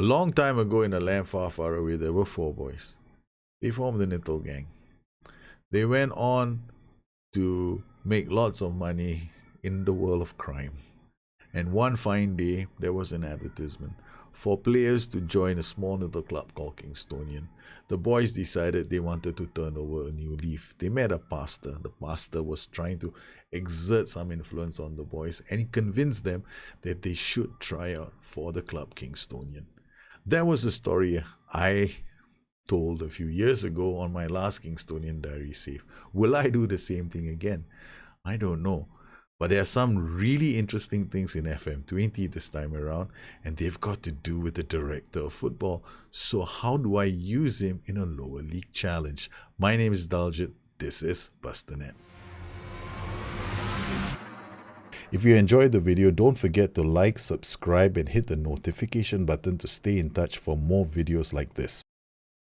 A long time ago in a land far, far away, there were four boys. They formed the Nitto Gang. They went on to make lots of money in the world of crime. And one fine day, there was an advertisement for players to join a small little club called Kingstonian. The boys decided they wanted to turn over a new leaf. They met a pastor. The pastor was trying to exert some influence on the boys, and he convinced them that they should try out for the club Kingstonian. That was the story I told a few years ago on my last Kingstonian Diary save. Will I do the same thing again? I don't know. But there are some really interesting things in FM20 this time around, and they've got to do with the director of football. So how do I use him in a lower league challenge? My name is Daljit. This is Bustthenet. If you enjoyed the video, don't forget to like, subscribe, and hit the notification button to stay in touch for more videos like this.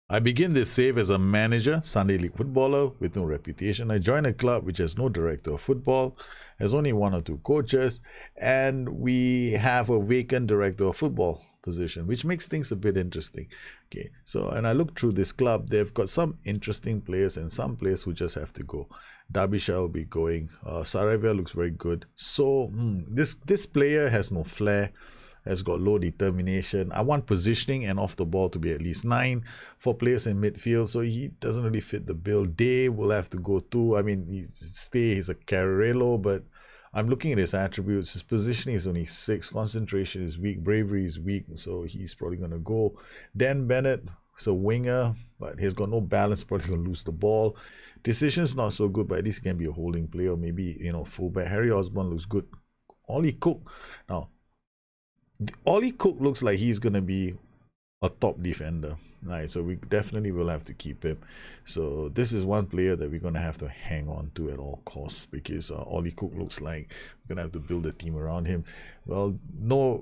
I begin this save as a manager, Sunday League footballer with no reputation. I join a club which has no director of football, has only one or two coaches, and we have a vacant director of football position, which makes things a bit interesting. Okay, so and I look through this club, they've got some interesting players and some players who just have to go. Derbyshire will be going. Saravia looks very good. So this player has no flair, has got low determination. I want positioning and off the ball to be at least 9 for players in midfield, so he doesn't really fit the bill. Day will have to go too. I mean, he's a Carrello, but I'm looking at his attributes. His positioning is only 6, concentration is weak, bravery is weak, so he's probably going to go. Dan Bennett is a winger, but he's got no balance, probably going to lose the ball. Decision's not so good, but at least he can be a holding player, maybe, fullback. Harry Osborne looks good. Ollie Cook. Now, Ollie Cook looks like he's going to be a top defender. Right, so we definitely will have to keep him. So this is one player that we're going to have to hang on to at all costs, because Ollie Cook looks like we're going to have to build a team around him. Well, not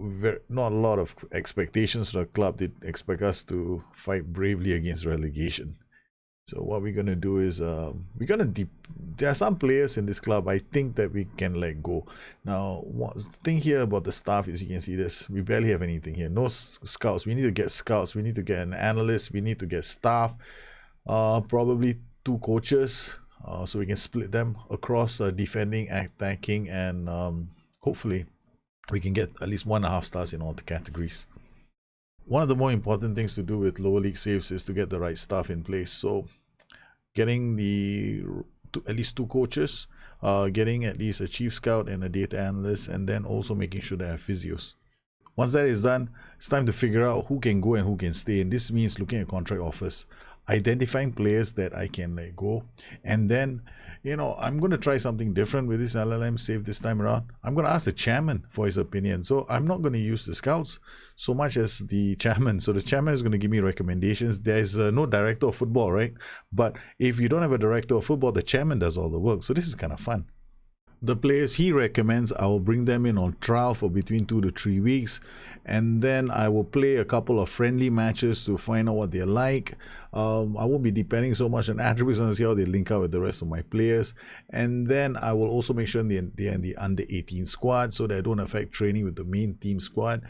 a lot of expectations for the club. They expect us to fight bravely against relegation. So what we're going to do is there are some players in this club I think that we can let go. Now, one thing here about the staff is, you can see this, we barely have anything here. No scouts. We need to get scouts. We need to get an analyst. We need to get staff. Probably 2 coaches, so we can split them across defending, attacking, and hopefully we can get at least 1.5 stars in all the categories. One of the more important things to do with lower league saves is to get the right staff in place. So getting at least 2 coaches, getting at least a chief scout and a data analyst, and then also making sure they have physios. Once that is done, it's time to figure out who can go and who can stay. And this means looking at contract offers, identifying players that I can let go, and then I'm going to try something different with this LLM save this time around. I'm going to ask the chairman for his opinion. So I'm not going to use the scouts so much as the chairman. So the chairman is going to give me recommendations. There's no director of football, right? But if you don't have a director of football, the chairman does all the work. So this is kind of fun. The players he recommends, I will bring them in on trial for between 2 to 3 weeks, and then I will play a couple of friendly matches to find out what they're like. I won't be depending so much on attributes, and see how they link up with the rest of my players. And then I will also make sure they're in the under 18 squad, so that I don't affect training with the main team squad.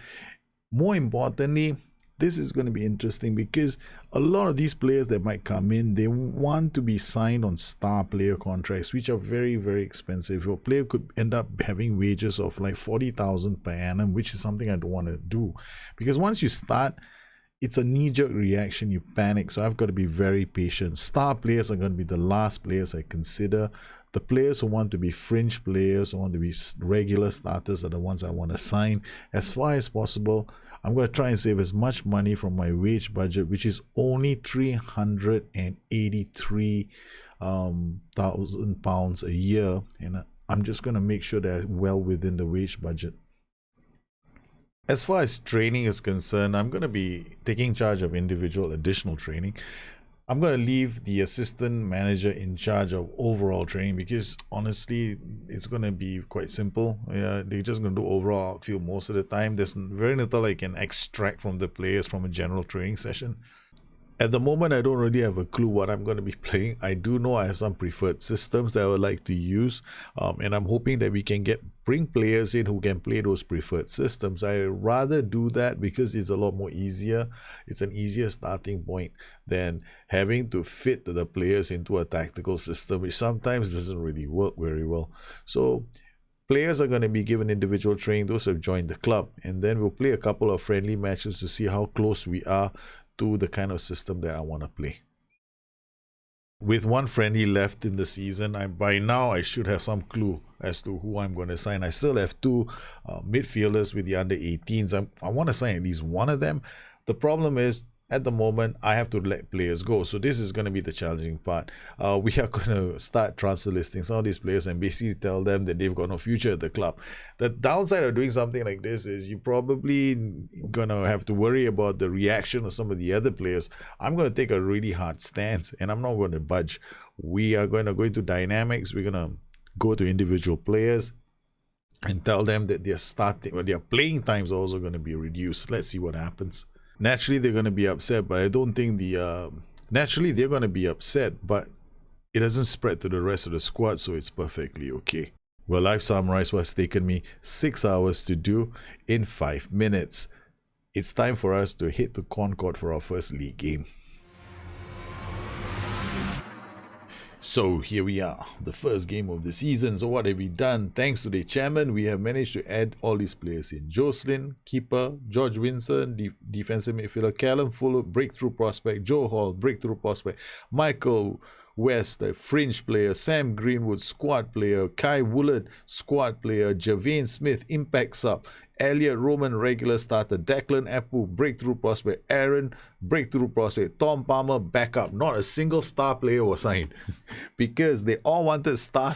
More importantly, this is going to be interesting, because a lot of these players that might come in, they want to be signed on star player contracts, which are very, very expensive. Your player could end up having wages of like 40,000 per annum, which is something I don't want to do, because once you start, it's a knee-jerk reaction, you panic. So I've got to be very patient. Star players are going to be the last players I consider. The players who want to be fringe players, who want to be regular starters, are the ones I want to sign. As far as possible, I'm going to try and save as much money from my wage budget, which is only £383,000 a year, and I'm just going to make sure that I'm well within the wage budget. As far as training is concerned, I'm going to be taking charge of individual additional training. I'm going to leave the assistant manager in charge of overall training, because honestly, it's going to be quite simple. They're just going to do overall outfield most of the time. There's very little I can extract from the players from a general training session. At the moment, I don't really have a clue what I'm going to be playing. I do know I have some preferred systems that I would like to use, and I'm hoping that we can bring players in who can play those preferred systems. I rather do that because it's a lot more easier. It's an easier starting point than having to fit the players into a tactical system, which sometimes doesn't really work very well. So players are going to be given individual training, those who have joined the club, and then we'll play a couple of friendly matches to see how close we are to the kind of system that I want to play. With one friendly left in the season, by now I should have some clue as to who I'm going to sign. I still have two midfielders with the under 18s. I want to sign at least one of them. The problem is, at the moment, I have to let players go. So this is going to be the challenging part. We are going to start transfer listing some of these players and basically tell them that they've got no future at the club. The downside of doing something like this is you're probably going to have to worry about the reaction of some of the other players. I'm going to take a really hard stance and I'm not going to budge. We are going to go into dynamics. We're going to go to individual players and tell them that their playing times are also going to be reduced. Let's see what happens. Naturally, they're going to be upset, but I don't think naturally, they're going to be upset, but it doesn't spread to the rest of the squad, so it's perfectly okay. Well, I've summarized what's taken me 6 hours to do in 5 minutes. It's time for us to head to Concord for our first league game. So here we are, the first game of the season. So what have we done? Thanks to the chairman, we have managed to add all these players in. Jocelyn, keeper; George Winson, defensive midfielder; Callum Fuller, breakthrough prospect; Joe Hall, breakthrough prospect; Michael West, a fringe player; Sam Greenwood, squad player; Kai Woolard, squad player; Javane Smith, impact sub; Elliot Roman, regular starter; Declan Apple, breakthrough prospect; Aaron, breakthrough prospect; Tom Palmer, backup. Not a single star player was signed because they all wanted star,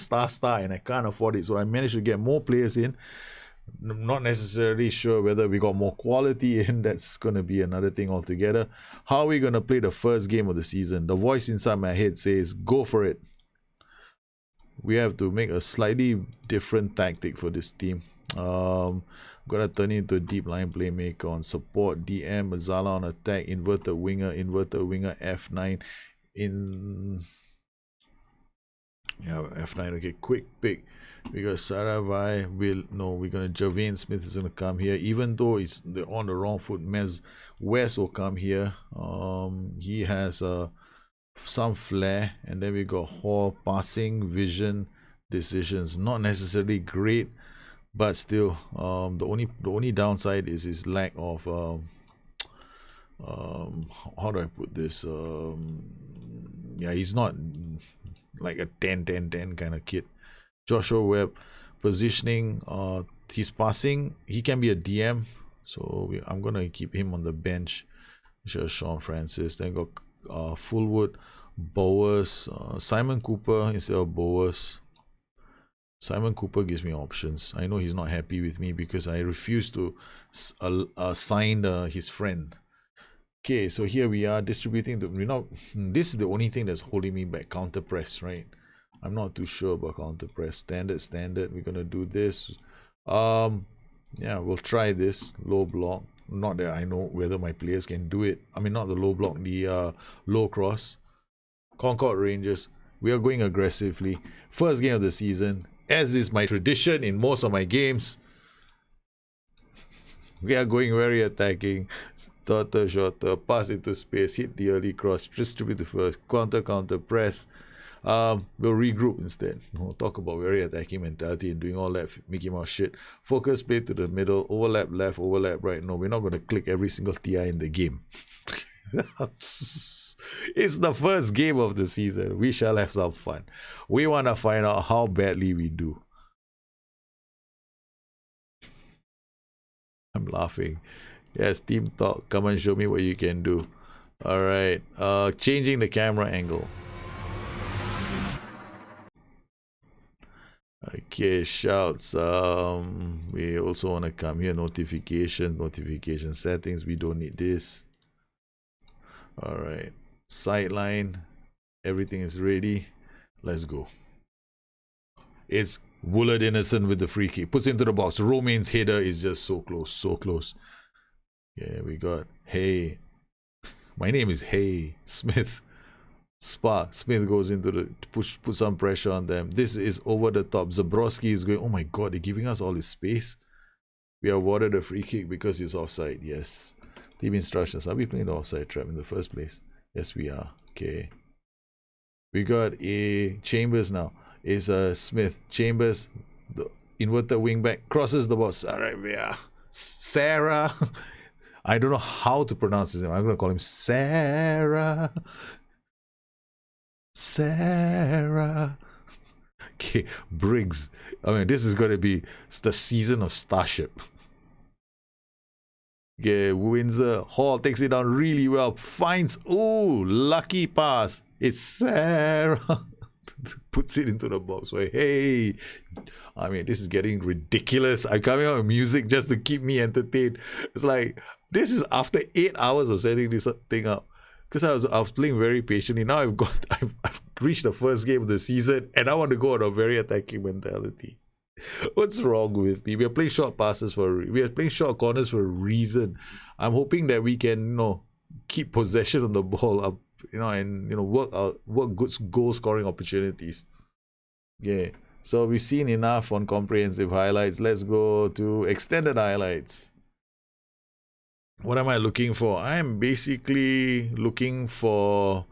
and I can't afford it. So I managed to get more players in. I'm not necessarily sure whether we got more quality in. That's going to be another thing altogether. How are we going to play the first game of the season? The voice inside my head says, go for it. We have to make a slightly different tactic for this team. I'm gonna turn it into a deep line playmaker on support, DM, Mazala on attack, inverted winger, F9 F9. Okay, quick pick because Saravai we're gonna Javane Smith is gonna come here, even though they're on the wrong foot. West will come here. He has some flair, and then we got Hall, passing, vision, decisions, not necessarily great, but still the only downside is his lack of how do I put this, yeah, he's not like a 10-10-10 kind of kid. Joshua Webb, positioning, his passing, he can be a DM, so I'm gonna keep him on the bench. Sure, Sean Francis. Then got Fullwood, Bowers, Simon Cooper instead of Bowers. Simon Cooper gives me options. I know he's not happy with me because I refuse to sign his friend. Okay, so here we are distributing this is the only thing that's holding me back. Counter press, right? I'm not too sure about counter press. Standard. We're gonna do this. Yeah, we'll try this low block. Not that I know whether my players can do it. I mean, not the low block, the low cross. Concord Rangers. We are going aggressively. First game of the season. As is my tradition in most of my games, we are going very attacking. Starter, shorter, pass into space, hit the early cross, distribute the first, counter, press. We'll regroup instead. We'll talk about very attacking mentality and doing all that Mickey Mouse shit. Focus play to the middle, overlap left, overlap right. No, we're not going to click every single TI in the game. It's the first game of the season. We shall have some fun. We want to find out how badly we do. I'm laughing. Yes, team talk. Come and show me what you can do. Alright. Changing the camera angle. Okay, shouts. We also want to come here. Notification settings. We don't need this. Alright. Sideline. Everything is ready. Let's go. It's Woolard Innocent with the free kick. Puts into the box. Romain's header is just so close. Yeah, we got. Hey. My name is Hey Smith. Spa. Smith goes into the put some pressure on them. This is over the top. Zabrowski is going, oh my god, they're giving us all this space. We awarded a free kick because he's offside. Yes. Team instructions. Are we playing the offside trap in the first place? Yes, we are. Okay. We got a Chambers now. Is Smith. Chambers, the inverted wing back, crosses the ball. Sarah. I don't know how to pronounce his name. I'm going to call him Sarah. Sarah. Okay, Briggs. I mean, this is going to be the season of Starship. Okay, Windsor. Hall takes it down really well. Finds, ooh, lucky pass. It's Sarah. Puts it into the box. Where, hey, I mean, this is getting ridiculous. I'm coming out with music just to keep me entertained. It's like, this is after 8 hours of setting this thing up. Because I was playing very patiently. Now I've reached the first game of the season and I want to go on a very attacking mentality. What's wrong with me? We are playing short passes we are playing short corners for a reason. I'm hoping that we can, keep possession of the ball up, and work good goal scoring opportunities. Yeah. So we've seen enough on comprehensive highlights. Let's go to extended highlights. What am I looking for? I am basically looking for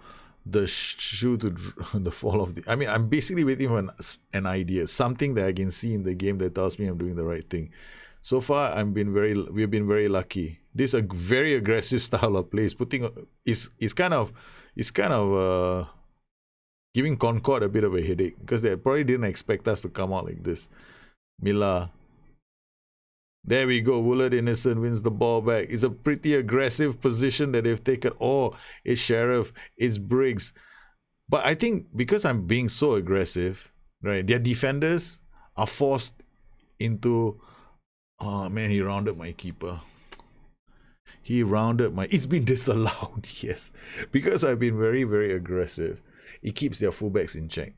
the shoe to the fall of the. I mean, I'm basically waiting for an idea, something that I can see in the game that tells me I'm doing the right thing. So far, we've been very lucky. This is a very aggressive style of play. It's kind of giving Concord a bit of a headache because they probably didn't expect us to come out like this. Mila. There we go. Woolard Innocent wins the ball back. It's a pretty aggressive position that they've taken. Oh, it's Sheriff. It's Briggs. But I think because I'm being so aggressive, right, their defenders are forced into... Oh, man, he rounded my keeper. It's been disallowed, yes. Because I've been very, very aggressive. It keeps their fullbacks in check.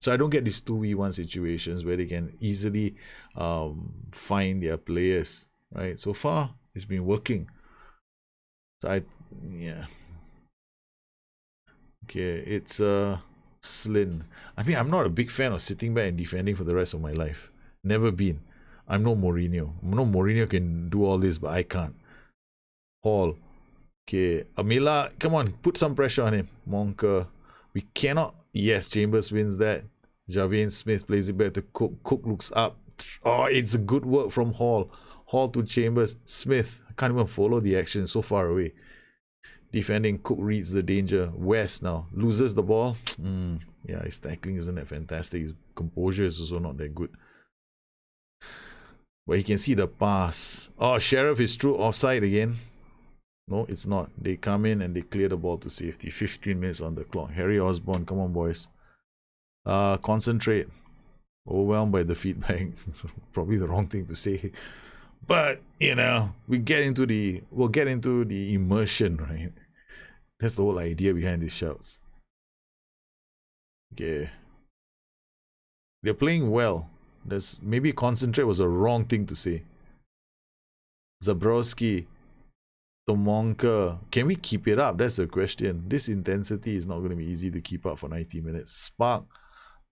So I don't get these 2v1 situations where they can easily find their players, right? So far, it's been working. So yeah. Okay, it's Slin. I mean, I'm not a big fan of sitting back and defending for the rest of my life. Never been. I'm no Mourinho. Mourinho can do all this, but I can't. Hall. Okay, Amila, come on, put some pressure on him. Monker. We cannot. Yes, Chambers wins that. Javian Smith plays it back to Cook. Cook looks up. Oh, it's a good work from Hall. Hall to Chambers. Smith. I can't even follow the action, so far away. Defending, Cook reads the danger. West now. Loses the ball. Yeah, his tackling isn't that fantastic. His composure is also not that good. But he can see the pass. Oh, Sheriff is through offside again. No, it's not. They come in and they clear the ball to safety. 15 minutes on the clock. Harry Osborne, come on, boys. Concentrate. Overwhelmed by the feedback. Probably the wrong thing to say. But, we'll get into the immersion, right? That's the whole idea behind these shouts. Okay. They're playing well. Maybe concentrate was a wrong thing to say. Zabrowski. Tomonka. Can we keep it up? That's the question. This intensity is not going to be easy to keep up for 90 minutes. Spark.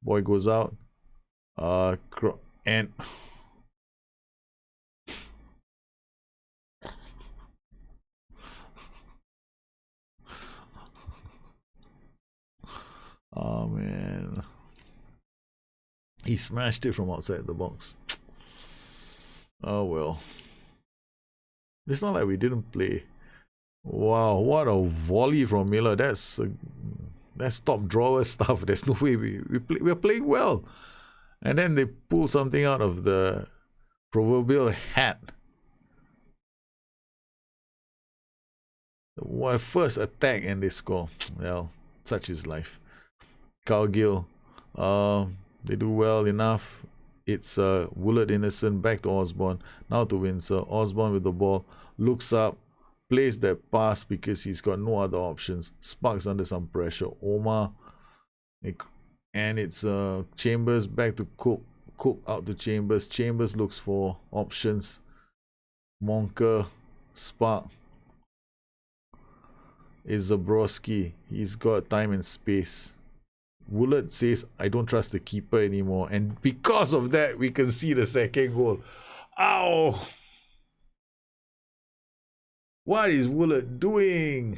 Boy goes out. And... Oh, man. He smashed it from outside the box. Oh, well. It's not like we didn't play. Wow, what a volley from Miller. That's top drawer stuff. There's no way we're playing well. And then they pull something out of the proverbial hat. First attack and they score. Well, such is life. Cargill, they do well enough. It's Woolard Innocent back to Osborne. Now to Windsor. Osborne with the ball. Looks up. Plays that pass because he's got no other options. Sparks under some pressure. Omar. And it's Chambers back to Cook. Cook out to Chambers. Chambers looks for options. Monker. Spark. is Zabrowski. He's got time and space. Woolard says, I don't trust the keeper anymore. And because of that, we can see the second goal. Ow! What is Woolard doing?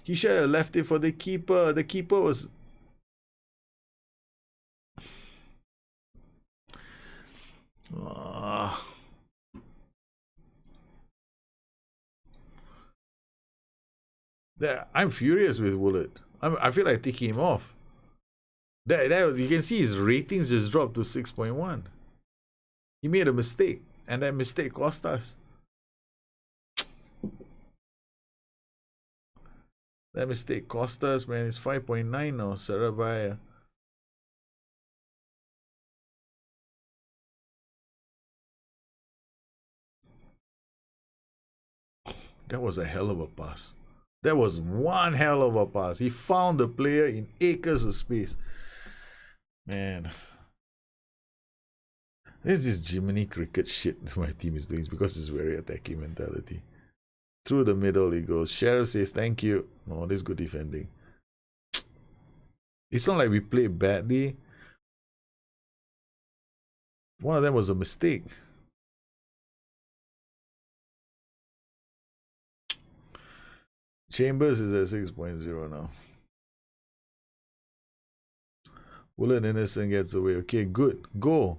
He should have left it for the keeper. The keeper was... I'm furious with Woolard. I feel like taking him off. You can see his ratings just dropped to 6.1. He made a mistake, and that mistake cost us. That mistake cost us, man. It's 5.9 now, Sarabaya. That was a hell of a pass. That was one hell of a pass. He found the player in acres of space. Man. This is Jiminy cricket shit my team is doing. It's because it's very attacking mentality. Through the middle he goes. Sheriff says thank you. Oh, this is good defending. It's not like we played badly. One of them was a mistake. Chambers is at 6.0 now. Woolard Innocent gets away. Okay, good. Go.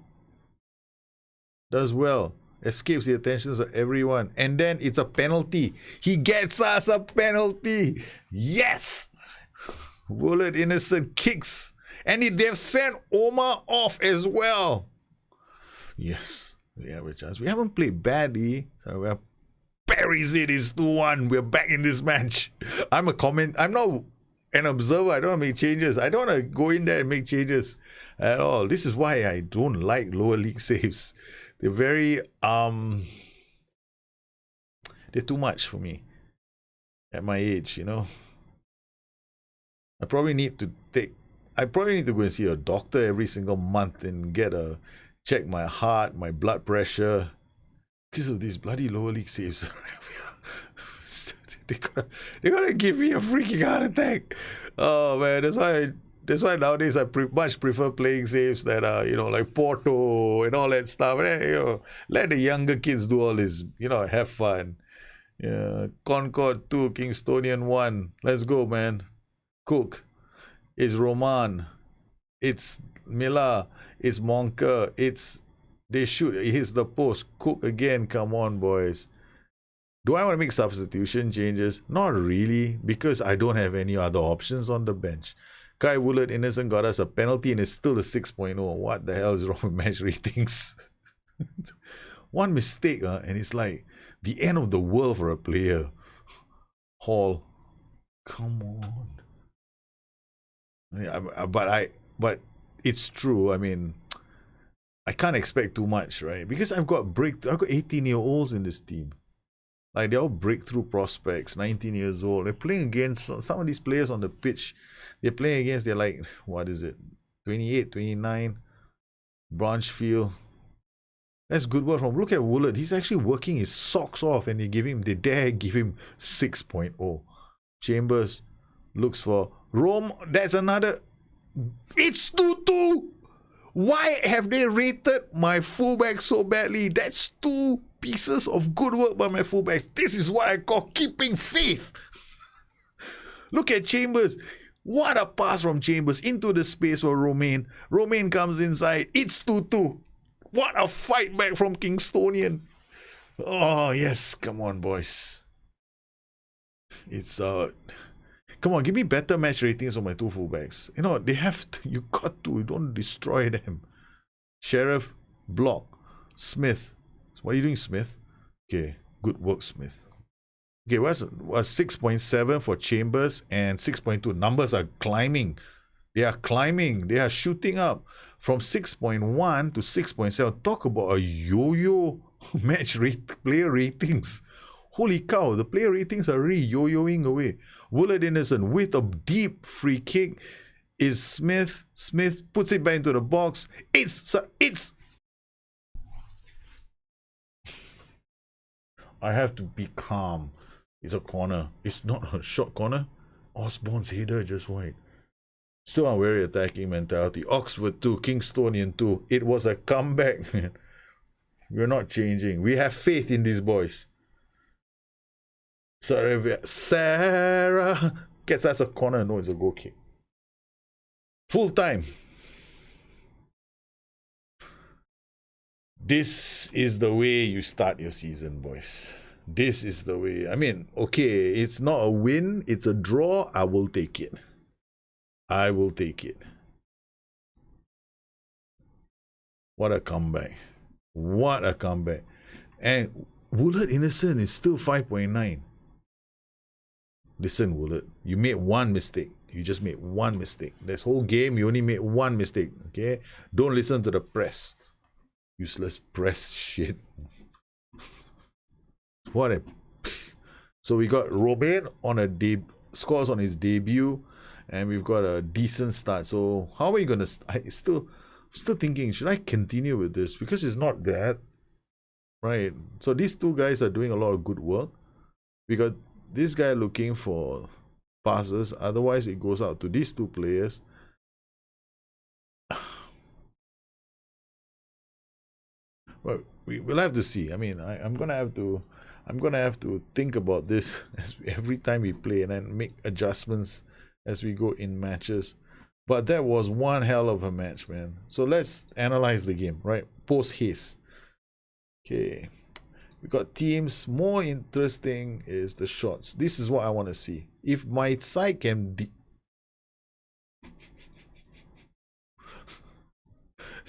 Does well. Escapes the attentions of everyone. And then it's a penalty. He gets us a penalty. Yes! Woolard Innocent kicks. And they've sent Omar off as well. Yes. We have a chance. We haven't played badly. So we have Parries it is 2-1. We're back in this match. I'm not an observer. I don't want to make changes. I don't want to go in there and make changes at all. This is why I don't like lower league saves. They're very they're too much for me at my age, you know. I probably need to go and see a doctor every single month and check my heart, my blood pressure. Because of these bloody lower league saves. They're gonna give me a freaking heart attack. Oh man, that's why nowadays I much prefer playing saves that are, you know, like Porto and all that stuff. Let the younger kids do all this, you know, have fun. Yeah, Concord 2, Kingstonian 1. Let's go, man. Cook. It's Roman. It's Miller. It's Monker. They shoot. It hits the post. Cook again. Come on, boys. Do I want to make substitution changes? Not really, because I don't have any other options on the bench. Kai Woolard Innocent got us a penalty and it's still a 6.0. What the hell is wrong with match ratings? One mistake, and it's like the end of the world for a player. Hall. Come on. But it's true. I mean, I can't expect too much, right? Because I've got 18-year-olds in this team. Like, they're all breakthrough prospects, 19 years old. They're playing against some of these players on the pitch. They're playing against, they're like, what is it? 28, 29. Branchfield. That's good work from. Look at Woolard. He's actually working his socks off and they dare give him 6.0. Chambers looks for Rome. That's another. It's 2-2. Why have they rated my fullback so badly? That's 2 pieces of good work by my fullbacks. This is what I call keeping faith. Look at Chambers. What a pass from Chambers into the space for Romain. Romain comes inside. It's 2-2. What a fight back from Kingstonian. Oh, yes. Come on, boys. It's come on, give me better match ratings on my 2 fullbacks. You know, they have to, you got to, you don't destroy them. Sheriff, block. Smith. What are you doing, Smith? Okay, good work, Smith. Okay, was 6.7 for Chambers and 6.2. Numbers are climbing. They are climbing. They are shooting up from 6.1 to 6.7. Talk about a yo-yo player ratings. Holy cow, the player ratings are really yo-yoing away. Woolard Innocent with a deep free kick is Smith. Smith puts it back into the box. It's I have to be calm. It's a corner. It's not a short corner. Osborne's header just wide. Still a very attacking mentality. Oxford 2, Kingstonian 2. It was a comeback, man. We're not changing. We have faith in these boys. Sarah gets us a corner. No, it's a goal kick. Full time. This is the way you start your season, boys. This is the way. I mean, okay, it's not a win, it's a draw. I will take it. I will take it. What a comeback. What a comeback. And Woolard Innocent is still 5.9. Listen, Woolard, you made one mistake. You just made one mistake. This whole game, you only made one mistake. Okay? Don't listen to the press. Useless press shit. What a... So we got Romain on a scores on his debut, and we've got a decent start. So how are we gonna? I'm still thinking, should I continue with this, because it's not bad, right? So these two guys are doing a lot of good work. We got this guy looking for passes. Otherwise, it goes out to these two players. Well, we'll have to see. I mean, I'm gonna have to think about this every time we play, and then make adjustments as we go in matches. But that was one hell of a match, man. So let's analyze the game, right? Post haste. Okay, we got teams. More interesting is the shots. This is what I want to see. If my side can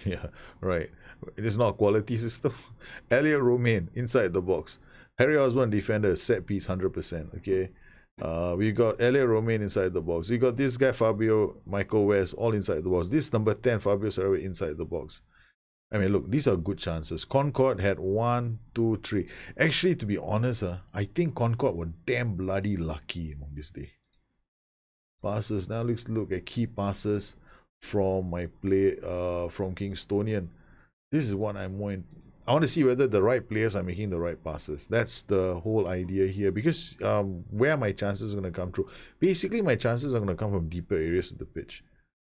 yeah, right. It is not a quality system. Elliot Romain inside the box. Harry Osborne defender, set piece 100%. Okay. We got Elliot Romain inside the box. We got this guy Fabio Michael West all inside the box. This number 10 Fabio Sarabia inside the box. I mean, look, these are good chances. Concord had 1, 2, 3. Actually, to be honest, I think Concord were damn bloody lucky on this day. Passes. Now let's look at key passes from my play from Kingstonian. This is what I'm more in. I want to see whether the right players are making the right passes. That's the whole idea here, because where my chances are going to come through. Basically, my chances are going to come from deeper areas of the pitch.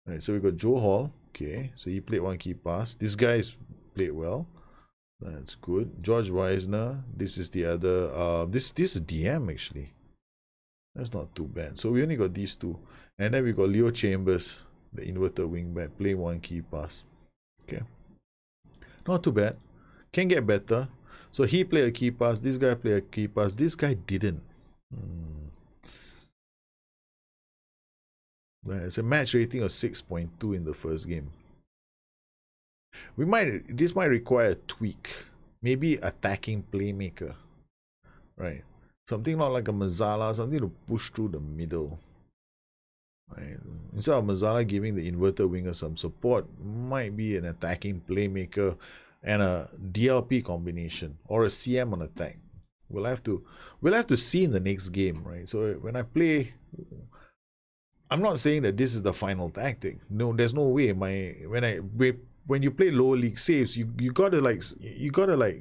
All right, so we got Joe Hall. Okay, so he played one key pass. This guy's played well. That's good. George Weisner. This is the other. This is DM actually. That's not too bad. So we only got these two, and then we got Leo Chambers, the inverted wingback, play one key pass. Okay. Not too bad. Can get better. So he played a key pass. This guy played a key pass. This guy didn't. It's a match rating of 6.2 in the first game. This might require a tweak. Maybe attacking playmaker. Right. Something not like a Mazzala. Something to push through the middle. Right. Instead of Mazzala giving the inverted winger some support, might be an attacking playmaker and a DLP combination, or a CM on attack. We'll have to see in the next game, right? So when I play, I'm not saying that this is the final tactic. No, there's no way. When you play lower league saves, you gotta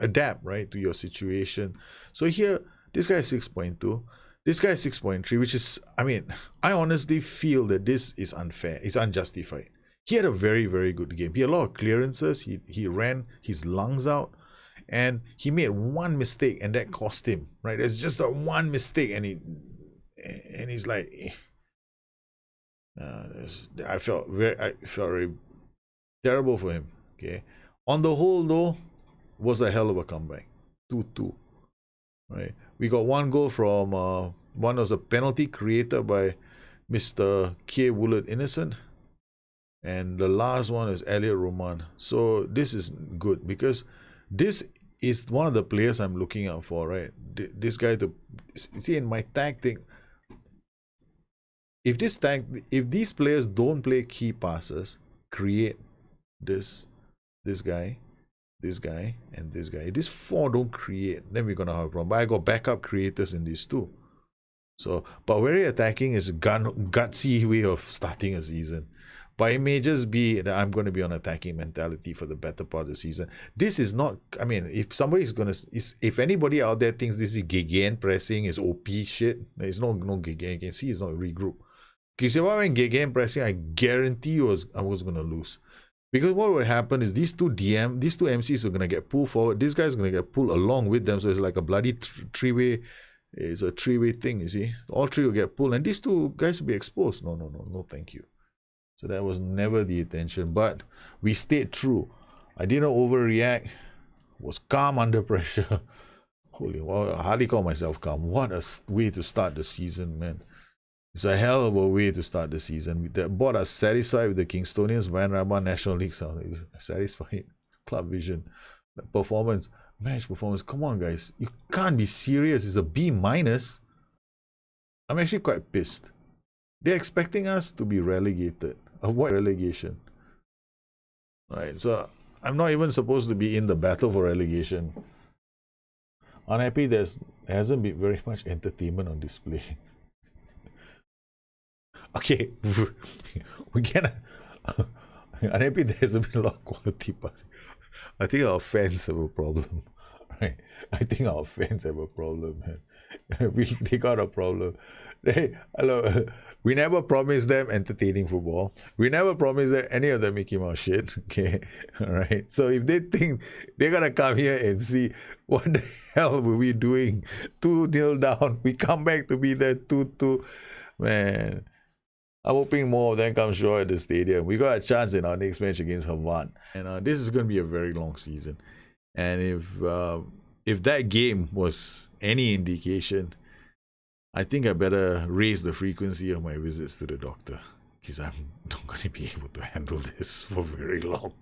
adapt, right, to your situation. So here, this guy is 6.2. This guy is 6.3, which is, I mean, I honestly feel that this is unfair. It's unjustified. He had a very, very good game. He had a lot of clearances. He ran his lungs out, and he made one mistake, and that cost him, right? It's just a one mistake, and he's like, I felt very terrible for him. Okay. On the whole, though, was a hell of a comeback. 2-2. Right. We got one goal from one was a penalty created by Mr. K. Woolard Innocent, and the last one is Elliot Roman. So this is good, because this is one of the players I'm looking out for, right? This guy to see in my tactic. If these players don't play key passes, create this guy, and this guy. If these four don't create, then we're gonna have a problem. But I got backup creators in these two. So, but very attacking is a gutsy way of starting a season. But it may just be that I'm going to be on attacking mentality for the better part of the season. This is not, I mean, if somebody's going to, if anybody out there thinks this is Gegen pressing, is OP shit, there's no Gegen. You can see it's not a regroup. Because if I went Gegen pressing, I guarantee you I was going to lose. Because what would happen is these two MCs are going to get pulled forward. This guy's going to get pulled along with them. So it's like a bloody three-way. It's a three-way thing, you see. All three will get pulled. And these two guys will be exposed. No, thank you. So that was never the intention. But we stayed true. I didn't overreact. Was calm under pressure. Holy, well, I hardly call myself calm. What a way to start the season, man. It's a hell of a way to start the season. The board are satisfied with the Kingstonians, Van Rama, National League, satisfied. Club vision, performance, match performance. Come on, guys. You can't be serious. It's a B-. I'm actually quite pissed. They're expecting us to be relegated. Avoid relegation. Alright, so I'm not even supposed to be in the battle for relegation. Unhappy there hasn't been very much entertainment on display. Okay, we can. Unhappy there hasn't been a lot of quality passing. I think our fans have a problem, right? I think our fans have a problem, man. They got a problem. Hello. We never promised them entertaining football. We never promised them any of the Mickey Mouse shit. Okay, all right. So if they think they're gonna come here and see what the hell were we doing, 2-0 down, we come back to be there 2-2, man. I'm hoping more of them come show at the stadium. We got a chance in our next match against Havan, and this is going to be a very long season. And if that game was any indication, I think I better raise the frequency of my visits to the doctor, because I'm not going to be able to handle this for very long.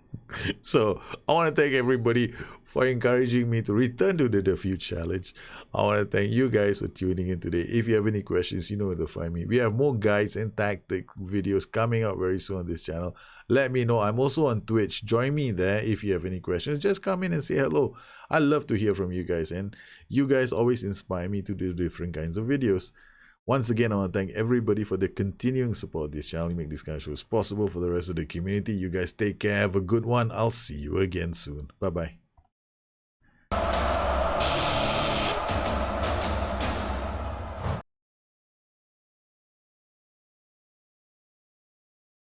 So I want to thank everybody for encouraging me to return to the Defeat Challenge. I want to thank you guys for tuning in today. If you have any questions, you know where to find me. We have more guides and tactic videos coming out very soon on this channel. Let me know. I'm also on Twitch. Join me there if you have any questions. Just come in and say hello. I love to hear from you guys, and you guys always inspire me to do different kinds of videos. Once again, I want to thank everybody for the continuing support of this channel. You make this kind of shows possible for the rest of the community. You guys take care. Have a good one. I'll see you again soon. Bye-bye.